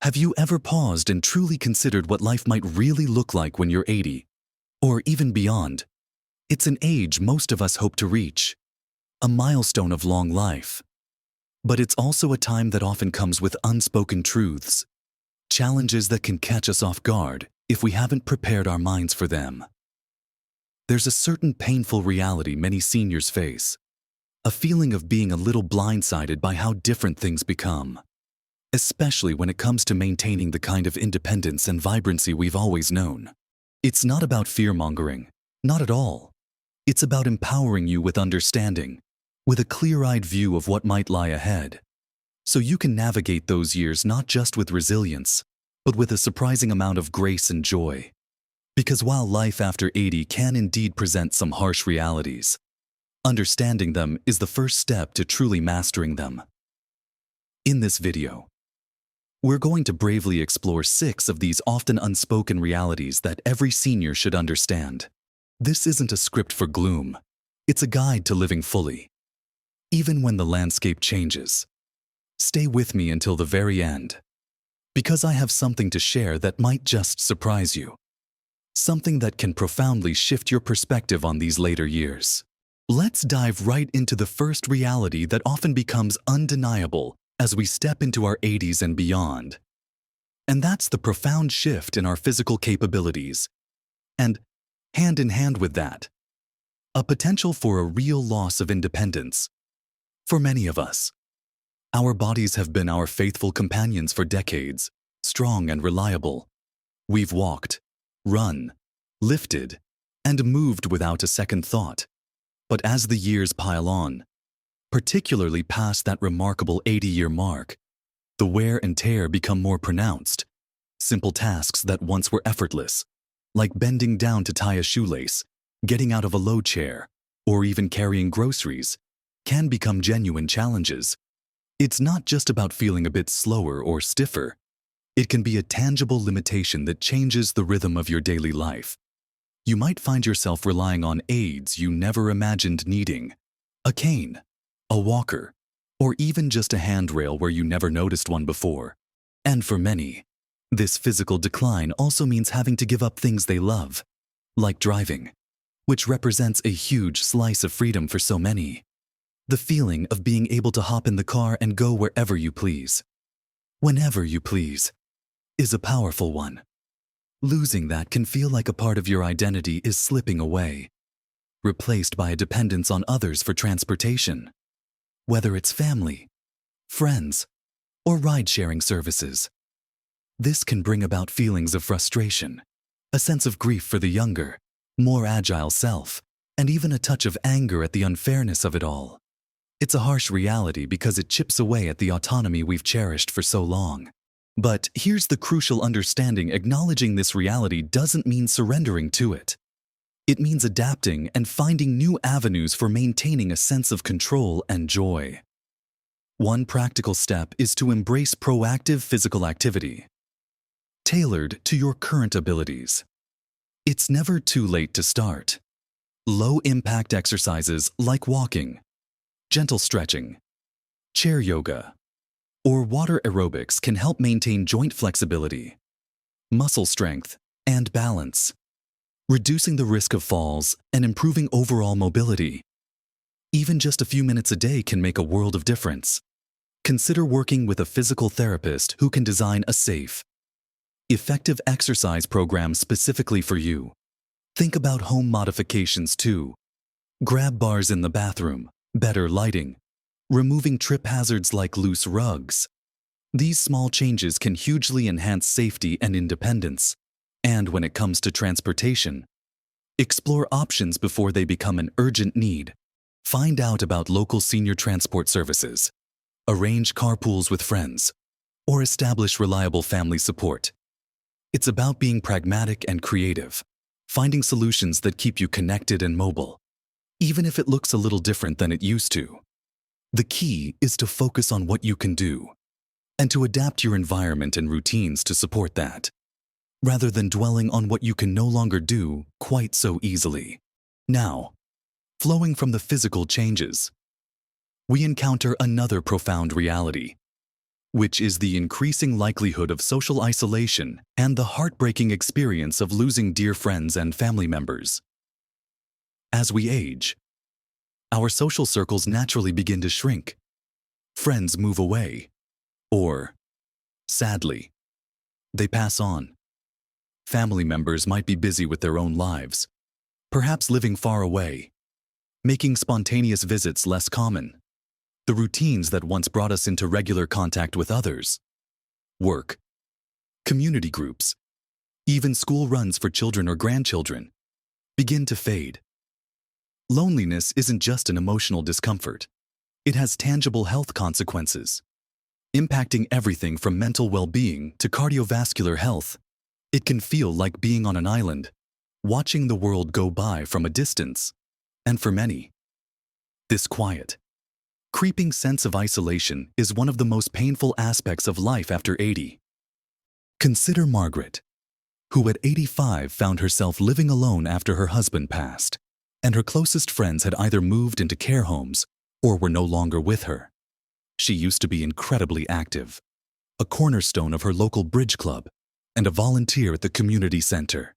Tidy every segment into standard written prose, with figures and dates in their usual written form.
Have you ever paused and truly considered what life might really look like when you're 80? Or even beyond? It's an age most of us hope to reach, a milestone of long life. But it's also a time that often comes with unspoken truths, challenges that can catch us off guard if we haven't prepared our minds for them. There's a certain painful reality many seniors face, a feeling of being a little blindsided by how different things become, especially when it comes to maintaining the kind of independence and vibrancy we've always known. It's not about fear-mongering, not at all. It's about empowering you with understanding, with a clear-eyed view of what might lie ahead, so you can navigate those years not just with resilience, but with a surprising amount of grace and joy. Because while life after 80 can indeed present some harsh realities, understanding them is the first step to truly mastering them. In this video, we're going to bravely explore 6 of these often unspoken realities that every senior should understand. This isn't a script for gloom. It's a guide to living fully, even when the landscape changes. Stay with me until the very end, because I have something to share that might just surprise you. Something that can profoundly shift your perspective on these later years. Let's dive right into the first reality that often becomes undeniable as we step into our 80s and beyond. And that's the profound shift in our physical capabilities. And hand in hand with that, a potential for a real loss of independence. For many of us, our bodies have been our faithful companions for decades, strong and reliable. We've walked, run, lifted, and moved without a second thought. But as the years pile on, particularly past that remarkable 80-year mark, the wear and tear become more pronounced. Simple tasks that once were effortless, like bending down to tie a shoelace, getting out of a low chair, or even carrying groceries, can become genuine challenges. It's not just about feeling a bit slower or stiffer. It can be a tangible limitation that changes the rhythm of your daily life. You might find yourself relying on aids you never imagined needing, a cane, a walker, or even just a handrail where you never noticed one before. And for many, this physical decline also means having to give up things they love, like driving, which represents a huge slice of freedom for so many. The feeling of being able to hop in the car and go wherever you please, whenever you please, is a powerful one. Losing that can feel like a part of your identity is slipping away, replaced by a dependence on others for transportation, whether it's family, friends, or ride-sharing services. This can bring about feelings of frustration, a sense of grief for the younger, more agile self, and even a touch of anger at the unfairness of it all. It's a harsh reality because it chips away at the autonomy we've cherished for so long. But here's the crucial understanding: acknowledging this reality doesn't mean surrendering to it. It means adapting and finding new avenues for maintaining a sense of control and joy. One practical step is to embrace proactive physical activity, tailored to your current abilities. It's never too late to start. Low-impact exercises like walking, gentle stretching, chair yoga, or water aerobics can help maintain joint flexibility, muscle strength, and balance, reducing the risk of falls and improving overall mobility. Even just a few minutes a day can make a world of difference. Consider working with a physical therapist who can design a safe, effective exercise program specifically for you. Think about home modifications too. Grab bars in the bathroom, better lighting, removing trip hazards like loose rugs. These small changes can hugely enhance safety and independence. And when it comes to transportation, explore options before they become an urgent need. Find out about local senior transport services, arrange carpools with friends, or establish reliable family support. It's about being pragmatic and creative, finding solutions that keep you connected and mobile, even if it looks a little different than it used to. The key is to focus on what you can do, and to adapt your environment and routines to support that, rather than dwelling on what you can no longer do quite so easily. Now, flowing from the physical changes, we encounter another profound reality. which is the increasing likelihood of social isolation and the heartbreaking experience of losing dear friends and family members. As we age, our social circles naturally begin to shrink. Friends move away, or, sadly, they pass on. Family members might be busy with their own lives, perhaps living far away, making spontaneous visits less common. The routines that once brought us into regular contact with others, work, community groups, even school runs for children or grandchildren, begin to fade. Loneliness isn't just an emotional discomfort. It has tangible health consequences, impacting everything from mental well-being to cardiovascular health. It can feel like being on an island, watching the world go by from a distance. And for many, this quiet, creeping sense of isolation is one of the most painful aspects of life after 80. Consider Margaret, who at 85 found herself living alone after her husband passed, and her closest friends had either moved into care homes or were no longer with her. She used to be incredibly active, a cornerstone of her local bridge club, and a volunteer at the community center.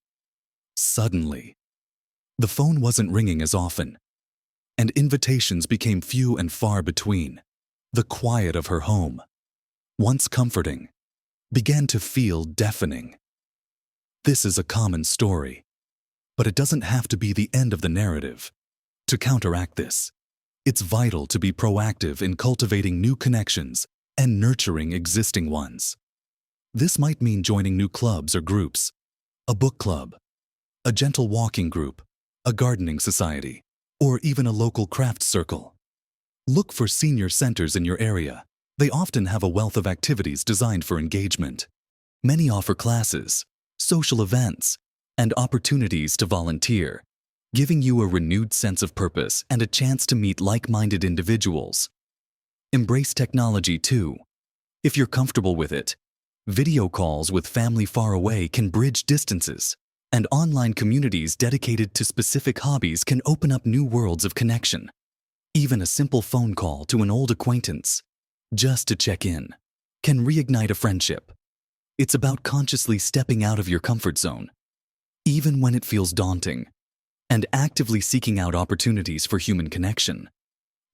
Suddenly, the phone wasn't ringing as often, and invitations became few and far between. The quiet of her home, once comforting, began to feel deafening. This is a common story, but it doesn't have to be the end of the narrative. To counteract this, it's vital to be proactive in cultivating new connections and nurturing existing ones. This might mean joining new clubs or groups, a book club, a gentle walking group, a gardening society, or even a local craft circle. Look for senior centers in your area. They often have a wealth of activities designed for engagement. Many offer classes, social events, and opportunities to volunteer, giving you a renewed sense of purpose and a chance to meet like-minded individuals. Embrace technology too. If you're comfortable with it, video calls with family far away can bridge distances, and online communities dedicated to specific hobbies can open up new worlds of connection. Even a simple phone call to an old acquaintance, just to check in, can reignite a friendship. It's about consciously stepping out of your comfort zone, even when it feels daunting, and actively seeking out opportunities for human connection.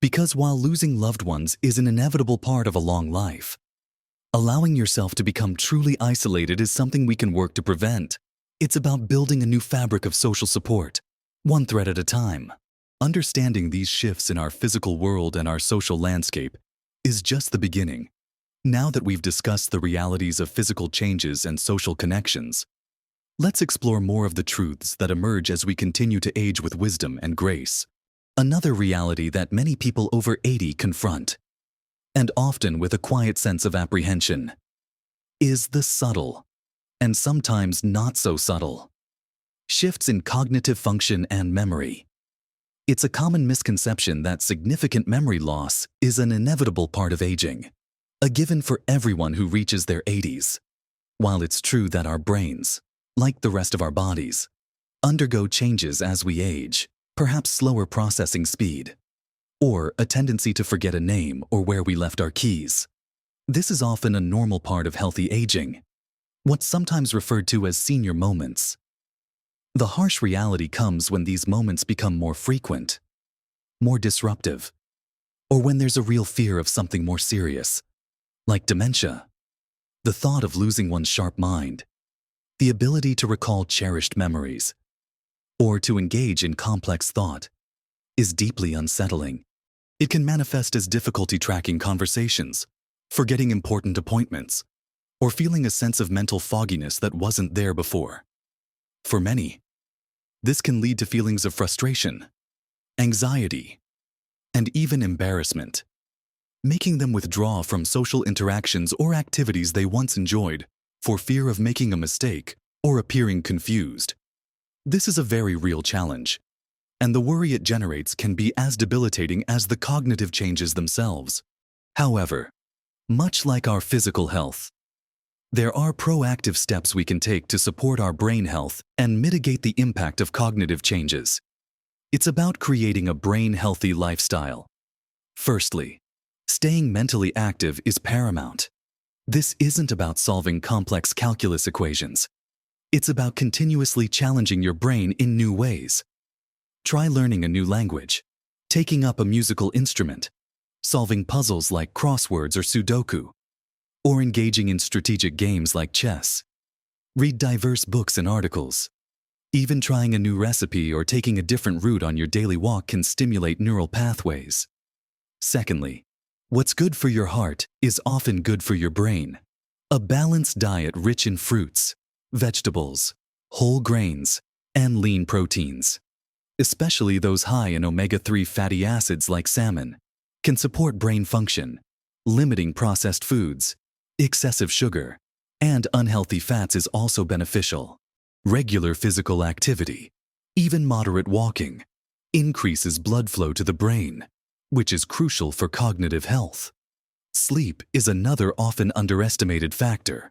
Because while losing loved ones is an inevitable part of a long life, allowing yourself to become truly isolated is something we can work to prevent. It's about building a new fabric of social support, one thread at a time. Understanding these shifts in our physical world and our social landscape is just the beginning. Now that we've discussed the realities of physical changes and social connections, let's explore more of the truths that emerge as we continue to age with wisdom and grace. Another reality that many people over 80 confront, and often with a quiet sense of apprehension, is the subtle, and sometimes not so subtle, shifts in cognitive function and memory. It's a common misconception that significant memory loss is an inevitable part of aging, a given for everyone who reaches their 80s. While it's true that our brains, like the rest of our bodies, undergo changes as we age, perhaps slower processing speed, or a tendency to forget a name or where we left our keys. This is often a normal part of healthy aging, what's sometimes referred to as senior moments. The harsh reality comes when these moments become more frequent, more disruptive, or when there's a real fear of something more serious, like dementia. The thought of losing one's sharp mind, the ability to recall cherished memories, or to engage in complex thought, is deeply unsettling. It can manifest as difficulty tracking conversations, forgetting important appointments, or feeling a sense of mental fogginess that wasn't there before. For many, this can lead to feelings of frustration, anxiety, and even embarrassment, making them withdraw from social interactions or activities they once enjoyed for fear of making a mistake or appearing confused. This is a very real challenge, and the worry it generates can be as debilitating as the cognitive changes themselves. However, much like our physical health, there are proactive steps we can take to support our brain health and mitigate the impact of cognitive changes. It's about creating a brain-healthy lifestyle. Firstly, staying mentally active is paramount. This isn't about solving complex calculus equations. It's about continuously challenging your brain in new ways. Try learning a new language, taking up a musical instrument, solving puzzles like crosswords or Sudoku, or engaging in strategic games like chess. Read diverse books and articles. Even trying a new recipe or taking a different route on your daily walk can stimulate neural pathways. Secondly, what's good for your heart is often good for your brain. A balanced diet rich in fruits, vegetables, whole grains, and lean proteins, especially those high in omega-3 fatty acids like salmon, can support brain function. Limiting processed foods, excessive sugar, and unhealthy fats is also beneficial. Regular physical activity, even moderate walking, increases blood flow to the brain, which is crucial for cognitive health. Sleep is another often underestimated factor.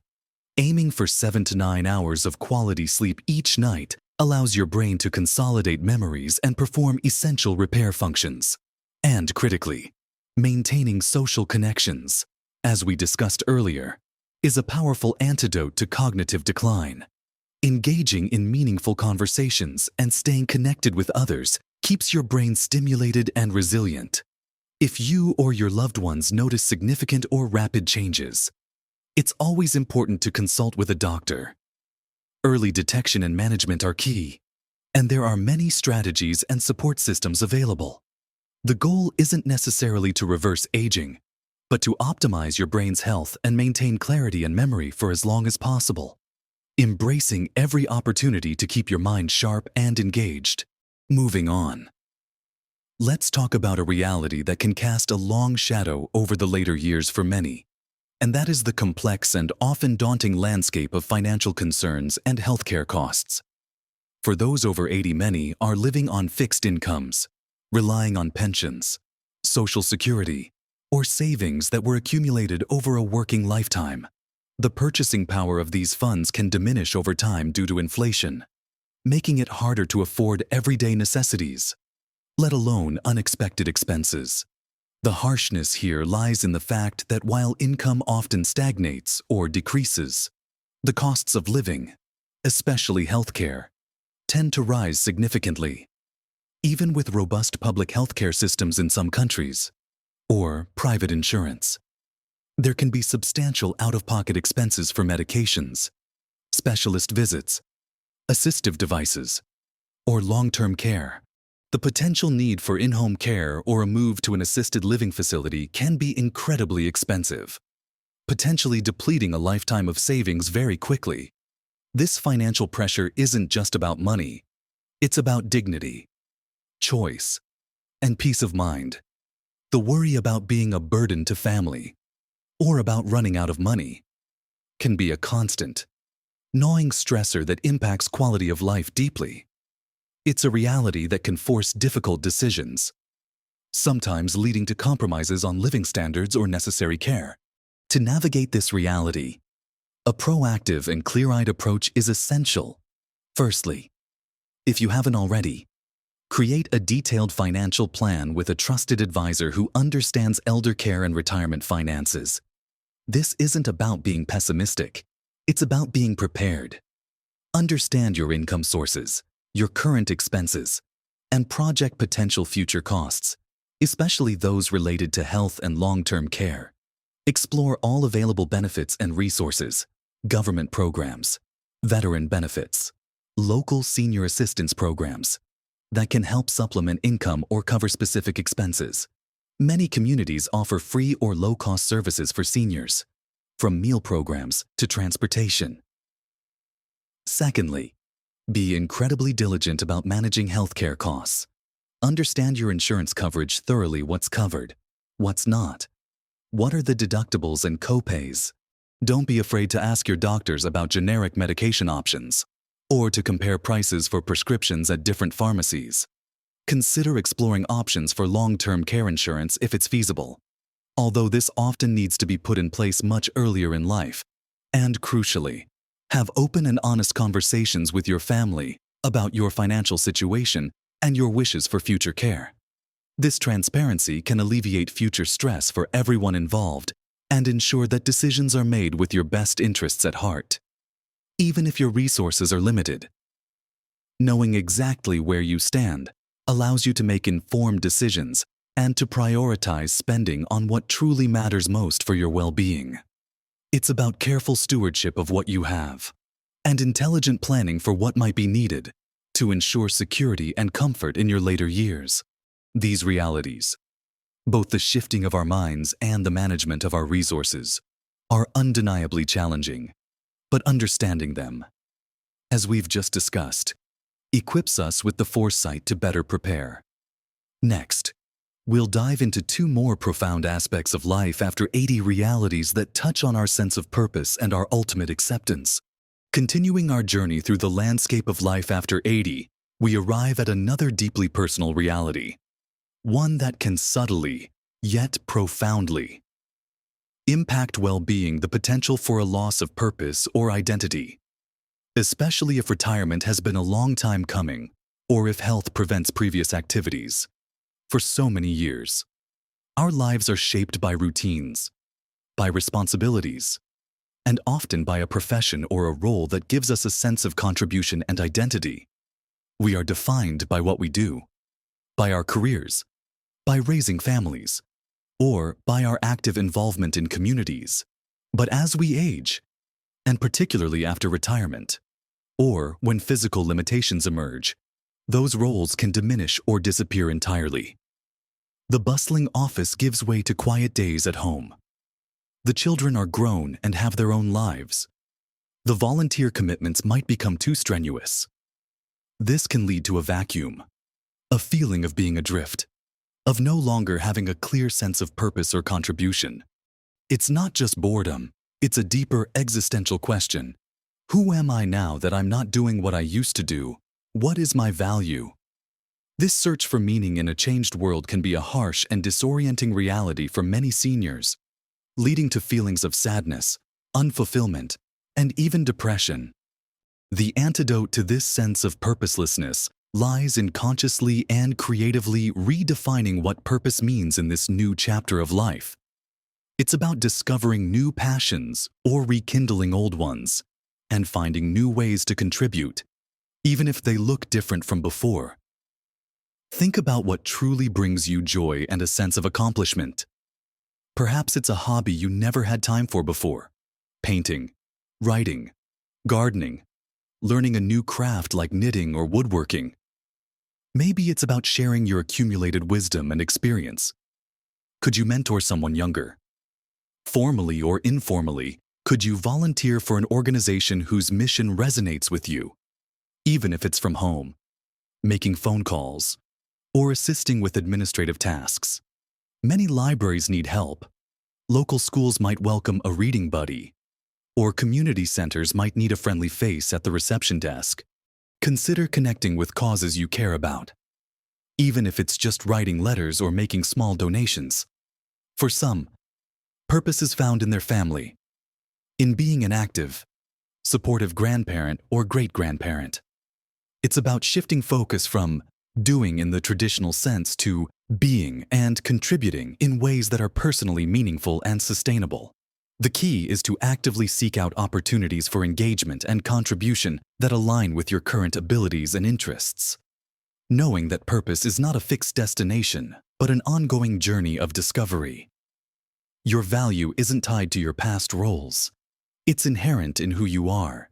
Aiming for 7 to 9 hours of quality sleep each night allows your brain to consolidate memories and perform essential repair functions. And critically, maintaining social connections, as we discussed earlier, is a powerful antidote to cognitive decline. Engaging in meaningful conversations and staying connected with others keeps your brain stimulated and resilient. If you or your loved ones notice significant or rapid changes, it's always important to consult with a doctor. Early detection and management are key, and there are many strategies and support systems available. The goal isn't necessarily to reverse aging, but to optimize your brain's health and maintain clarity and memory for as long as possible. Embracing every opportunity to keep your mind sharp and engaged. Moving on. Let's talk about a reality that can cast a long shadow over the later years for many, and that is the complex and often daunting landscape of financial concerns and healthcare costs. For those over 80, many are living on fixed incomes, relying on pensions, Social Security, or savings that were accumulated over a working lifetime. The purchasing power of these funds can diminish over time due to inflation, making it harder to afford everyday necessities, let alone unexpected expenses. The harshness here lies in the fact that while income often stagnates or decreases, the costs of living, especially healthcare, tend to rise significantly. Even with robust public healthcare systems in some countries, or private insurance, there can be substantial out-of-pocket expenses for medications, specialist visits, assistive devices, or long-term care. The potential need for in-home care or a move to an assisted living facility can be incredibly expensive, potentially depleting a lifetime of savings very quickly. This financial pressure isn't just about money, it's about dignity, choice, and peace of mind. The worry about being a burden to family, or about running out of money, can be a constant, gnawing stressor that impacts quality of life deeply. It's a reality that can force difficult decisions, sometimes leading to compromises on living standards or necessary care. To navigate this reality, a proactive and clear-eyed approach is essential. Firstly, if you haven't already, create a detailed financial plan with a trusted advisor who understands elder care and retirement finances. This isn't about being pessimistic, it's about being prepared. Understand your income sources, your current expenses, and project potential future costs, especially those related to health and long-term care. Explore all available benefits and resources, government programs, veteran benefits, local senior assistance programs that can help supplement income or cover specific expenses. Many communities offer free or low-cost services for seniors, from meal programs to transportation. Secondly, be incredibly diligent about managing healthcare costs. Understand your insurance coverage thoroughly: what's covered, what's not. What are the deductibles and copays? Don't be afraid to ask your doctors about generic medication options, or to compare prices for prescriptions at different pharmacies. Consider exploring options for long-term care insurance if it's feasible, although this often needs to be put in place much earlier in life. And crucially, have open and honest conversations with your family about your financial situation and your wishes for future care. This transparency can alleviate future stress for everyone involved and ensure that decisions are made with your best interests at heart, even if your resources are limited. Knowing exactly where you stand allows you to make informed decisions and to prioritize spending on what truly matters most for your well-being. It's about careful stewardship of what you have and intelligent planning for what might be needed to ensure security and comfort in your later years. These realities, both the shifting of our minds and the management of our resources, are undeniably challenging, but understanding them, as we've just discussed, equips us with the foresight to better prepare. Next, we'll dive into two more profound aspects of life after 80 realities that touch on our sense of purpose and our ultimate acceptance. Continuing our journey through the landscape of life after 80, we arrive at another deeply personal reality, one that can subtly, yet profoundly, impact well-being, the potential for a loss of purpose or identity, especially if retirement has been a long time coming or if health prevents previous activities. For so many years, our lives are shaped by routines, by responsibilities, and often by a profession or a role that gives us a sense of contribution and identity. We are defined by what we do, by our careers, by raising families, or by our active involvement in communities. But as we age, and particularly after retirement, or when physical limitations emerge, those roles can diminish or disappear entirely. The bustling office gives way to quiet days at home. The children are grown and have their own lives. The volunteer commitments might become too strenuous. This can lead to a vacuum, a feeling of being adrift, of no longer having a clear sense of purpose or contribution. It's not just boredom, it's a deeper existential question. Who am I now that I'm not doing what I used to do? What is my value? This search for meaning in a changed world can be a harsh and disorienting reality for many seniors, leading to feelings of sadness, unfulfillment, and even depression. The antidote to this sense of purposelessness lies in consciously and creatively redefining what purpose means in this new chapter of life. It's about discovering new passions or rekindling old ones, and finding new ways to contribute, even if they look different from before. Think about what truly brings you joy and a sense of accomplishment. Perhaps it's a hobby you never had time for before: painting, writing, gardening, learning a new craft like knitting or woodworking. Maybe it's about sharing your accumulated wisdom and experience. Could you mentor someone younger? Formally or informally, could you volunteer for an organization whose mission resonates with you, even if it's from home, making phone calls, or assisting with administrative tasks? Many libraries need help. Local schools might welcome a reading buddy, or community centers might need a friendly face at the reception desk. Consider connecting with causes you care about, even if it's just writing letters or making small donations. For some, purpose is found in their family, in being an active, supportive grandparent or great-grandparent. It's about shifting focus from doing in the traditional sense to being and contributing in ways that are personally meaningful and sustainable. The key is to actively seek out opportunities for engagement and contribution that align with your current abilities and interests, knowing that purpose is not a fixed destination, but an ongoing journey of discovery. Your value isn't tied to your past roles. It's inherent in who you are,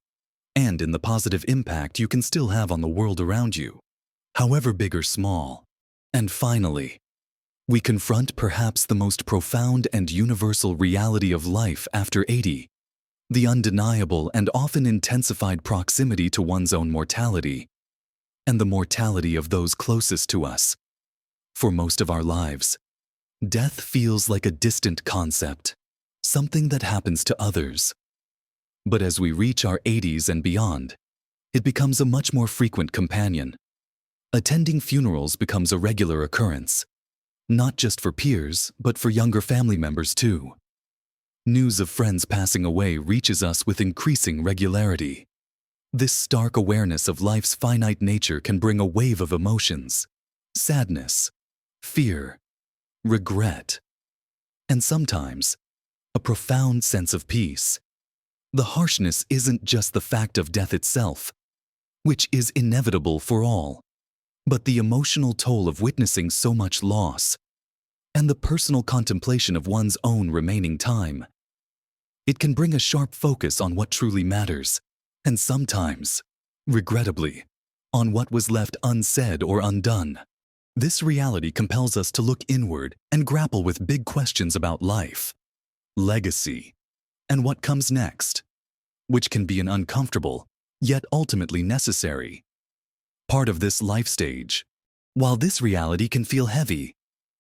and in the positive impact you can still have on the world around you, however big or small. And finally, we confront perhaps the most profound and universal reality of life after 80, the undeniable and often intensified proximity to one's own mortality, and the mortality of those closest to us. For most of our lives, death feels like a distant concept, something that happens to others. But as we reach our 80s and beyond, it becomes a much more frequent companion. Attending funerals becomes a regular occurrence, not just for peers, but for younger family members too. News of friends passing away reaches us with increasing regularity. This stark awareness of life's finite nature can bring a wave of emotions: sadness, fear, regret, and sometimes a profound sense of peace. The harshness isn't just the fact of death itself, which is inevitable for all, but the emotional toll of witnessing so much loss and the personal contemplation of one's own remaining time. It can bring a sharp focus on what truly matters, and sometimes, regrettably, on what was left unsaid or undone. This reality compels us to look inward and grapple with big questions about life, legacy, and what comes next, which can be an uncomfortable, yet ultimately necessary part of this life stage. While this reality can feel heavy,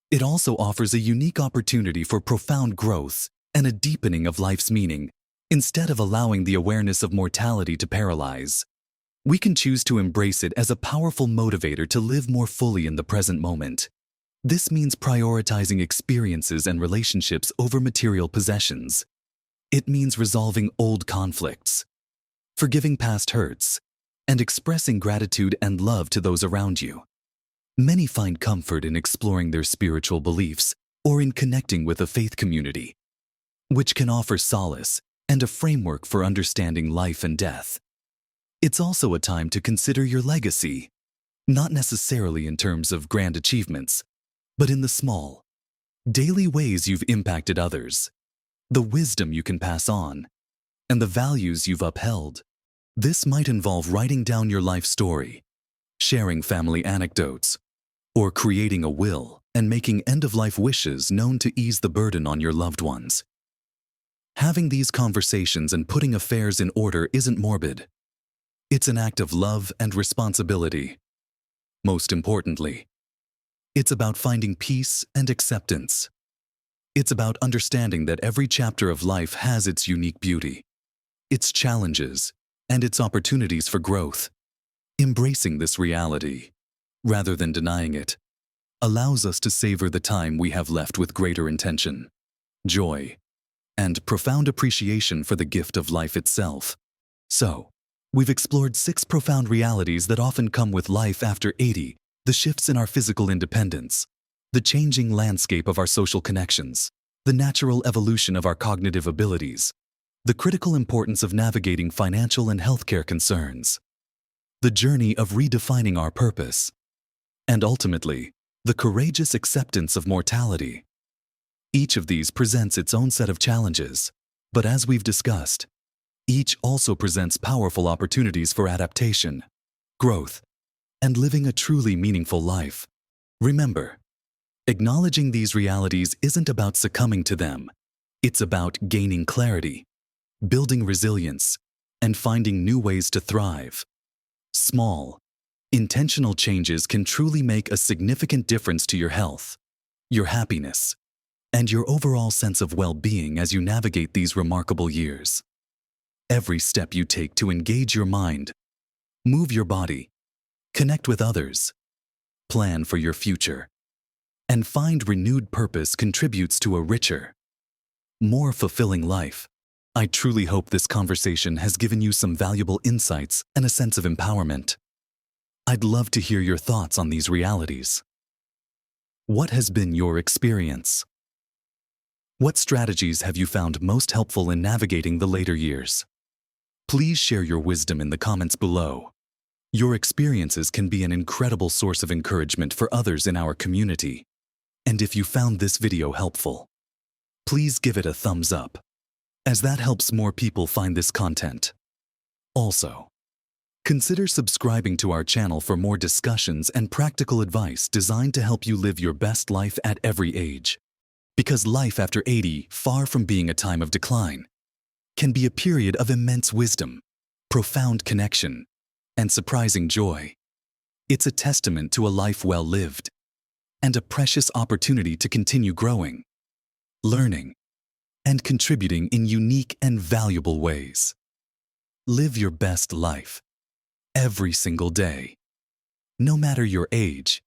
it also offers a unique opportunity for profound growth and a deepening of life's meaning. Instead of allowing the awareness of mortality to paralyze, we can choose to embrace it as a powerful motivator to live more fully in the present moment. This means prioritizing experiences and relationships over material possessions. It means resolving old conflicts, forgiving past hurts, and expressing gratitude and love to those around you. Many find comfort in exploring their spiritual beliefs or in connecting with a faith community, which can offer solace and a framework for understanding life and death. It's also a time to consider your legacy, not necessarily in terms of grand achievements, but in the small, daily ways you've impacted others, the wisdom you can pass on, and the values you've upheld. This might involve writing down your life story, sharing family anecdotes, or creating a will and making end-of-life wishes known to ease the burden on your loved ones. Having these conversations and putting affairs in order isn't morbid. It's an act of love and responsibility. Most importantly, it's about finding peace and acceptance. It's about understanding that every chapter of life has its unique beauty, its challenges, and its opportunities for growth. Embracing this reality, rather than denying it, allows us to savor the time we have left with greater intention, joy, and profound appreciation for the gift of life itself. So, we've explored 6 profound realities that often come with life after 80, the shifts in our physical independence, the changing landscape of our social connections, the natural evolution of our cognitive abilities, the critical importance of navigating financial and healthcare concerns, the journey of redefining our purpose, and ultimately, the courageous acceptance of mortality. Each of these presents its own set of challenges, but as we've discussed, each also presents powerful opportunities for adaptation, growth, and living a truly meaningful life. Remember, acknowledging these realities isn't about succumbing to them. It's about gaining clarity, building resilience, and finding new ways to thrive. Small, intentional changes can truly make a significant difference to your health, your happiness, and your overall sense of well-being as you navigate these remarkable years. Every step you take to engage your mind, move your body, connect with others, plan for your future, and find renewed purpose contributes to a richer, more fulfilling life. I truly hope this conversation has given you some valuable insights and a sense of empowerment. I'd love to hear your thoughts on these realities. What has been your experience? What strategies have you found most helpful in navigating the later years? Please share your wisdom in the comments below. Your experiences can be an incredible source of encouragement for others in our community. And if you found this video helpful, please give it a thumbs up, as that helps more people find this content. Also, consider subscribing to our channel for more discussions and practical advice designed to help you live your best life at every age. Because life after 80, far from being a time of decline, can be a period of immense wisdom, profound connection, and surprising joy. It's a testament to a life well lived, and a precious opportunity to continue growing, learning, and contributing in unique and valuable ways. Live your best life, every single day. No matter your age,